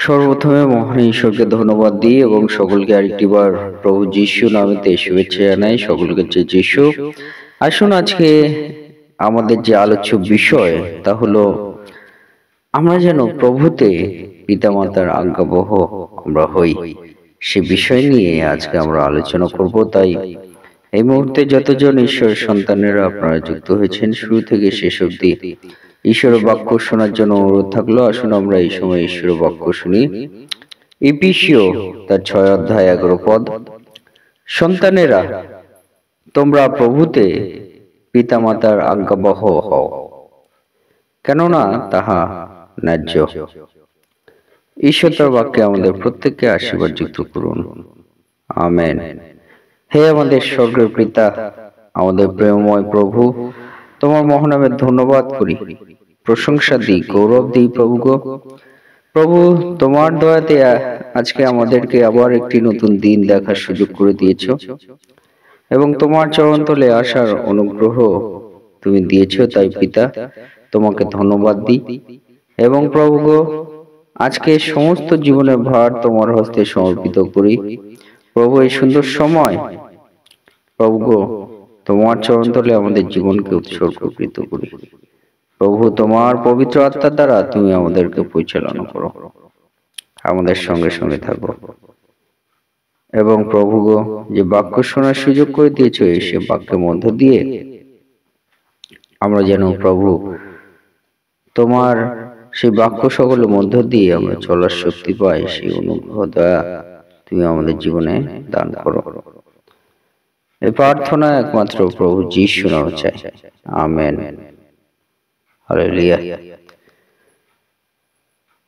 সর্বপ্রথমে মহান ঈশ্বরকে ধন্যবাদ দিই এবং সকলকে আরেকটিবার প্রভু যিশু নামেতে শুভেচ্ছা জানাই। সকলকে যে যিশু। আসুন আজকে আমাদের যে আলোচ্য বিষয় তা হলো আমরা যেন প্রভুতে পিতামাতার আজ্ঞাবহ আমরা হই, সে বিষয় নিয়ে আজকে আমরা আলোচনা করব। তাই এই মুহূর্তে যতজন ঈশ্বরের সন্তানেরা আপনারা যুক্ত হয়েছেন, শুরু থেকে শেষ অবধি ঈশ্বরের বাক্য শোনার জন্য অনুরোধ থাকলো। আসুন আমরা এই সময় ঈশ্বরের বাক্য শুনি। ইফিসীয় তার 6 অধ্যায় 11 পদ। সন্তানেরা, তোমরা প্রভুতে পিতামাতার আজ্ঞাবহ হও, কেননা তাহা ন্যায্য। ঈশ্বর তার বাক্যে আমাদের প্রত্যেককে আশীর্বাদ যুক্ত করুন, আমেন। হে আমাদের স্বর্গের পিতা, আমাদের প্রেমময় প্রভু, তোমার মহানামের ধন্যবাদ করি, প্রশংসা দিই, গৌরব দিই প্রভু গো। প্রভু, তোমার দয়াতে আজকে আমাদেরকে আবার একটি নতুন দিন দেখার সুযোগ করে দিয়েছ এবং তোমার চরণতলে আসার অনুগ্রহ তুমি দিয়েছ। তাই পিতা, তোমাকে ধন্যবাদ দিই এবং প্রভু গো, আজকে সমস্ত জীবনের ভার তোমার হস্তে সমর্পিত করি। প্রভু, এই সুন্দর সময় প্রভু গো, তোমার চরণতলে আমাদের জীবনকে উৎসর্গকৃত করি। প্রভু, তোমার পবিত্র আত্মার দ্বারা তুমি আমাদেরকে পরিচালনা করো, আমাদের সঙ্গে সঙ্গে থাকো এবং প্রভু গো, যে বাক্য শোনার সুযোগ করে দিয়েছ, সে বাক্যের মধ্য দিয়ে আমরা যেন প্রভু তোমার সেই বাক্য সকলের মধ্য দিয়ে আমরা চলার শক্তি পাই। সেই অনুগ্রহ দয়া তুমি আমাদের জীবনে দান করো। এই প্রার্থনা একমাত্র প্রভু যিশু নামে চাই, আমেন। হালেলুয়া।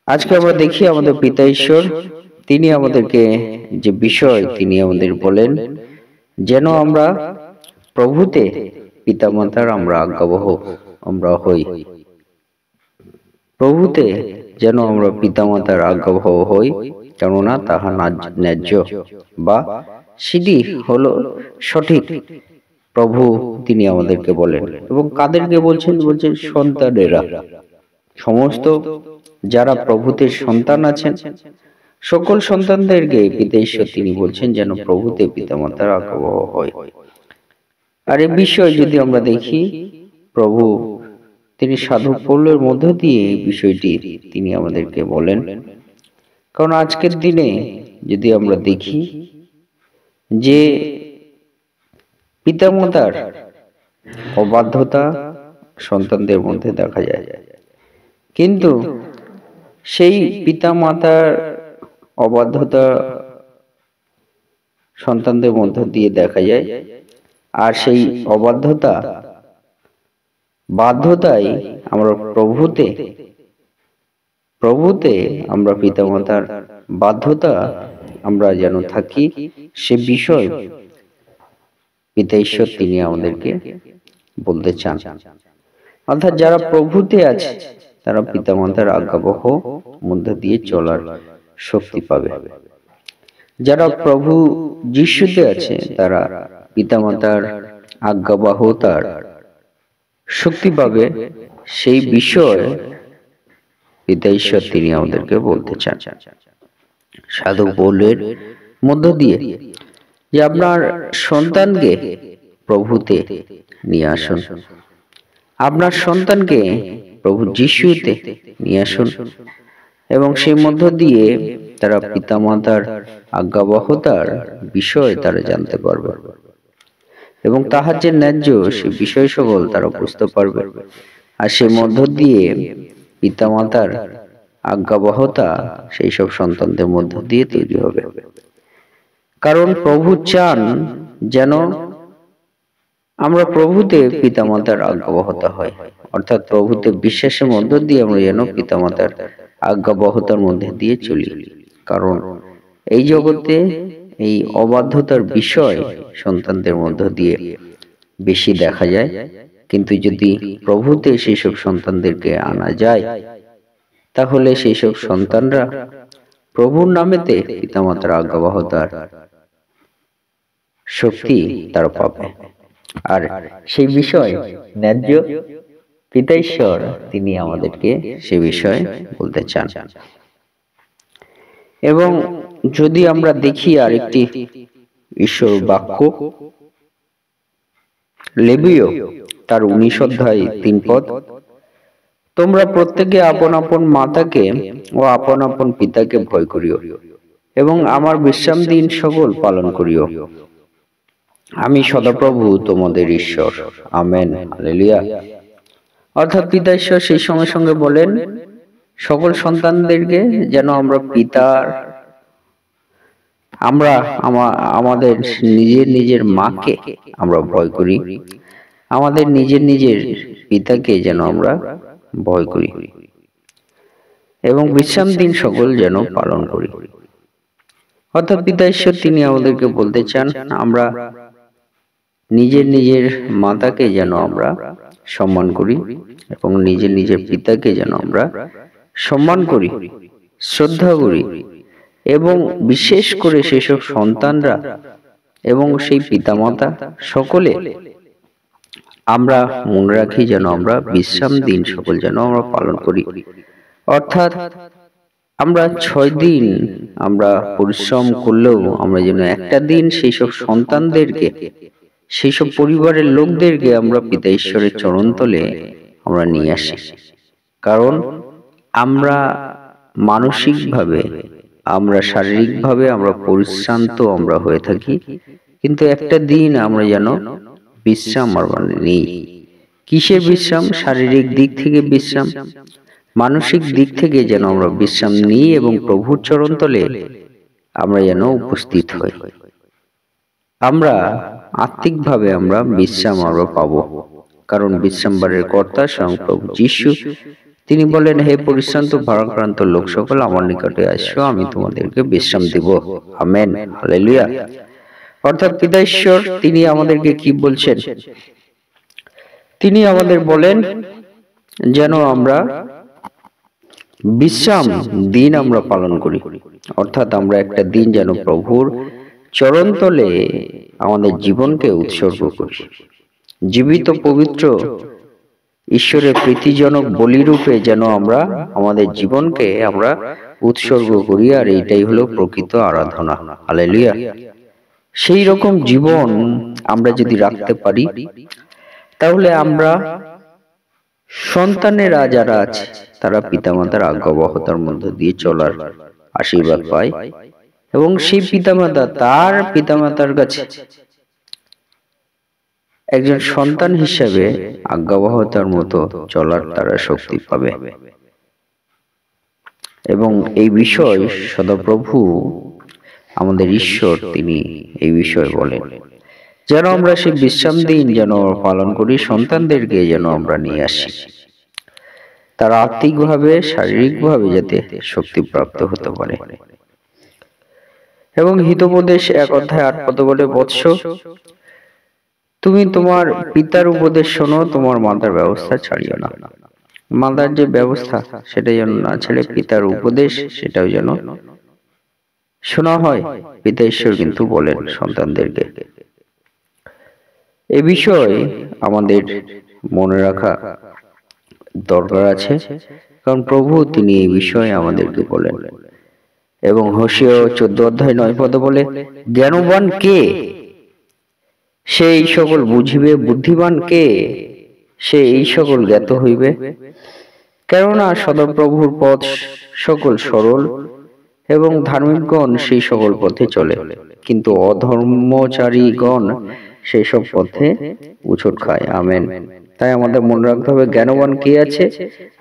আজকে আমরা দেখি আমাদের পিতা ঈশ্বর, তিনি আমাদেরকে যে বিষয় তিনি আমাদের বলেন, যেন আমরা প্রভুতে পিতামাতার আমরা আজ্ঞাবহ আমরা হই। প্রভুতে যেন আমরা পিতামাতার আজ্ঞাবহ হই, কেননা তাহা ন্যায্য বা সিদ্ধি হলো সঠিক। প্রভু তিনি আমাদেরকে বলেন এবং কাদেরকে বলছেন? বলছেন সন্তানেরা। সমস্ত যারা প্রভুতে সন্তান আছেন, সকল সন্তানদেরকে পিতা ঈশ্বর তিনি বলছেন যেন প্রভুতে পিতামাতার আজ্ঞাবহ হয়। আর এই বিষয় যদি আমরা দেখি, প্রভু তিনি সাধু পৌলের মধ্য দিয়ে এই বিষয়টি তিনি আমাদেরকে বলেন। কারণ আজকের দিনে যদি আমরা দেখি যে পিতামাতার অবাধ্যতা সন্তানদের মধ্যে দেখা যায়, কিন্তু সেই পিতামাতার অবাধ্যতা সন্তানদের মধ্য দিয়ে দেখা যায়, আর সেই অবাধ্যতা বাধ্যতাই আমরা প্রভুতে আমরা পিতামাতার বাধ্যতা আমরা যেন থাকি, সে বিষয় পিতা ঈশ্বর তিনি আমাদেরকে বলতে চান। অর্থাৎ যারা প্রভুতে আছে তারা পিতামাতার আজ্ঞাবহ মধ্য দিয়ে চলার শক্তি পাবে। যারা প্রভু যিশুতে আছে তারা পিতামাতার আজ্ঞাবহতার শক্তি পাবে। সেই বিষয় পিতা ঈশ্বর তিনি আমাদেরকে বলতে চান সাধু পৌলের মধ্য দিয়ে, যে আপনার সন্তানকে প্রভুতে নিয়ে আসুন, আপনার সন্তানকে প্রভু যিশুতে নিয়ে আসুন এবং সেই মধ্য দিয়ে তারা পিতামাতার আজ্ঞাবহতার বিষয় তারা জানতে পারবে এবং তাহার যে ন্যায্য সে বিষয় সকল তারা বুঝতে পারবে। আর সেই মধ্য দিয়ে পিতামাতার আজ্ঞাবহতা সেই সব সন্তানদের মধ্য দিয়ে তৈরি হবে। কারণ প্রভু চান যেন আমরা প্রভুতে পিতামাতার আজ্ঞাবহতা হয়, অর্থাৎ প্রভুতে বিশ্বাসের মধ্য দিয়ে আমরা যেন পিতামাতার আজ্ঞাবহতার মধ্যে দিয়ে চলি। কারণ এই জগতে এই অবাধ্যতার বিষয় সন্তানদের মধ্য দিয়ে বেশি দেখা যায়, কিন্তু যদি প্রভুতে সেই সব সন্তানদেরকে আনা যায়, তাহলে সেই সব সন্তানরা প্রভুর নামেতে পিতামাতার আজ্ঞাবহতার শক্তি তারা পাবে। আর সেই বিষয় ন্যায্য পিতা ঈশ্বর তিনি আমাদেরকে সে বিষয়ে বলতে চান। এবং যদি আমরা দেখি আরেকটি ঈশ্বর বাক্য, লেবীয় তার 19 অধ্যায় 3 পদ, তোমরা প্রত্যেকে আপন আপন মাতাকে ও আপন আপন পিতাকে ভয় করিও এবং আমার বিশ্রাম দিন সকল পালন করিও, আমি সদাপ্রভু তোমাদের ঈশ্বর। Amen, hallelujah. অর্থাৎ পিতা ঈশ্বর সেই সঙ্গে সঙ্গে বলেন সকল সন্তানদেরকে যেন আমরা আমাদের নিজের নিজের মাকে আমরা ভয় করি, আমাদের নিজের নিজের পিতাকে যেন আমরা ভয় করি এবং বিশ্রাম দিন সকল যেন পালন করি। অর্থাৎ পিতা ঈশ্বর তিনি আমাদেরকে বলতে চান আমরা নিজের নিজের মাতাকে যেন আমরা সম্মান করি এবং নিজের নিজের পিতাকে যেন আমরা সম্মান করি, শ্রদ্ধা করি, এবং বিশেষ করে সেসব সন্তানরা এবং সেই পিতামাতা সকলে আমরা মনে রাখি যেন আমরা বিশ্রাম দিন সকল যেন আমরা পালন করি। অর্থাৎ আমরা 6 দিন আমরা পরিশ্রম করলেও আমরা যেন একটা দিন সেই সব সন্তানদেরকে, সেই সব পরিবারের লোকদেরকে আমরা পিতা ঈশ্বরের চরণতলে আমরা নিয়ে আসি। কারণ আমরা মানসিকভাবে, আমরা শারীরিকভাবে আমরা পরিশ্রান্ত আমরা হয়ে থাকি, কিন্তু একটা দিন আমরা যেন বিশ্রাম আমরা নেই। কিসের বিশ্রাম? শারীরিক দিক থেকে বিশ্রাম, মানসিক দিক থেকে যেন আমরা বিশ্রাম নিই এবং প্রভুর চরণতলে আমরা যেন উপস্থিত হই। আমরা আত্মিকভাবে আমরা বিশ্রাম আমরা পাবো, কারণ বিশ্রামবারের কর্তা স্বয়ং প্রভু যীশু তিনি বলেন, হে পরিশ্রান্ত ভারাক্রান্ত লোক সকল আমার নিকটে আসো, আমি তোমাদেরকে বিশ্রাম দিব। Amen, hallelujah. অর্থাৎ পিতা ঈশ্বর তিনি আমাদেরকে কি বলছেন? তিনি আমাদের বলেন যেন আমরা বিশ্রাম দিন আমরা পালন করি। অর্থাৎ আমরা একটা দিন যেন প্রভুর চরণতলে আমাদের জীবনকে উৎসর্গ করি, জীবিত পবিত্র ঈশ্বরের প্রীতিজনক বলিরূপে যেন আমরা আমাদের জীবনকে আমরা উৎসর্গ করি। আর এইটাই হলো প্রকৃত আরাধনা। হালেলুয়া। সেই রকম জীবন আমরা যদি রাখতে পারি তাহলে আমরা সন্তানেরা যারা আছে তারা পিতামাতার আজ্ঞাবহতার মধ্য দিয়ে চলার আশীর্বাদ পায় এবং সেই পিতামাতা তার পিতামাতার কাছে একজন সন্তান হিসেবে আজ্ঞাবহতার মতো চলার তারা শক্তি পাবে। এবং এই বিষয় সদাপ্রভু আমাদের ঈশ্বর তিনি এই বিষয়ে বলেন যেন আমরা সেই বিশ্রাম দিন যেন পালন করি, সন্তানদেরকে যেন আমরা নিয়ে আসি, তারা আত্মিকভাবে শারীরিকভাবে যাতে শক্তি প্রাপ্ত হতে পারে। এবং হিতোপদেশ 1 অধ্যায় 8 পদ বলে, বৎস তুমি তোমার পিতার উপদেশ শোনো, তোমার মাতার ব্যবস্থা ছাড়িও না। মাতার যে ব্যবস্থা সেটা যেন না ছেড়ে পিতার উপদেশ সেটাও যেন শোনা হয়। পিতা ঈশ্বর কিন্তু বলেন সন্তানদেরকে। এ বিষয়ে আমাদের মনে রাখা দরকার আছে, কারণ প্রভু তিনি এই বিষয়ে আমাদেরকে বলেন। এবং হোশিয়া 14 অধ্যায় 9 পদ বলে, জ্ঞানবান কে? সে এই সকল বুঝিবে, বুদ্ধিমান কে? সে এই সকল জ্ঞাত হইবে। কেননা সদাপ্রভুর পথ সকল সরল এবং ধার্মিকগণ সেই সকল পথে চলে, কিন্তু অধর্মচারীগণ সেই সব পথে উছট খায়। আমেন। তাই আমাদের মনে রাখতে হবে জ্ঞানবান কে আছে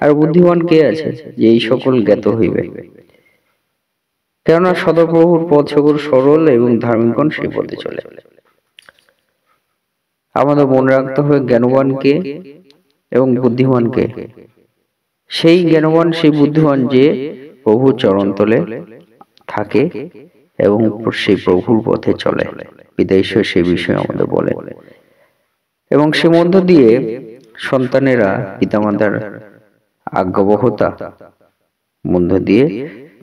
আর বুদ্ধিমান কে আছে, যে এই সকল জ্ঞাত হইবে। কেননা সদাপ্রভুর পথ সকল সরল এবং ধার্মিকগণ সেই পথে চলে। আমাদের মনে রাখতে হবে জ্ঞানবান কে এবং বুদ্ধিমান কে। সেই জ্ঞানবান সেই বুদ্ধিমান যে প্রভুর চরণতলে থাকে এবং সেই প্রভুর পথে চলে। পিতা ঈশ্বর সেই বিষয়ে আমাদের বলে এবং সে মধ্য দিয়ে সন্তানেরা পিতামাতার আজ্ঞাবহতা মধ্য দিয়ে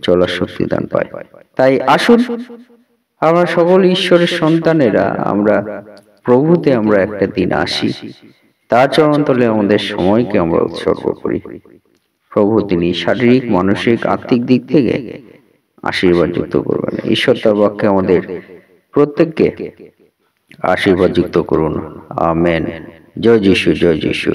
চলার শক্তি দান পায়। তাই আসুন আমরা সকল ঈশ্বরের সন্তানেরা আমরা প্রভুতে আমরা একটা দিন আসি, তার চরণতলে আমাদের সময়কে আমরা উৎসর্গ করি। প্রভু তিনি শারীরিক, মানসিক, আত্মিক দিক থেকে আশীর্বাদ যুক্ত করবেন। ঈশ্বর তার বাক্যে আমাদের প্রত্যেককে আশীর্বাদ যুক্ত করুন। আমেন। জয় যিশু, জয় যিশু।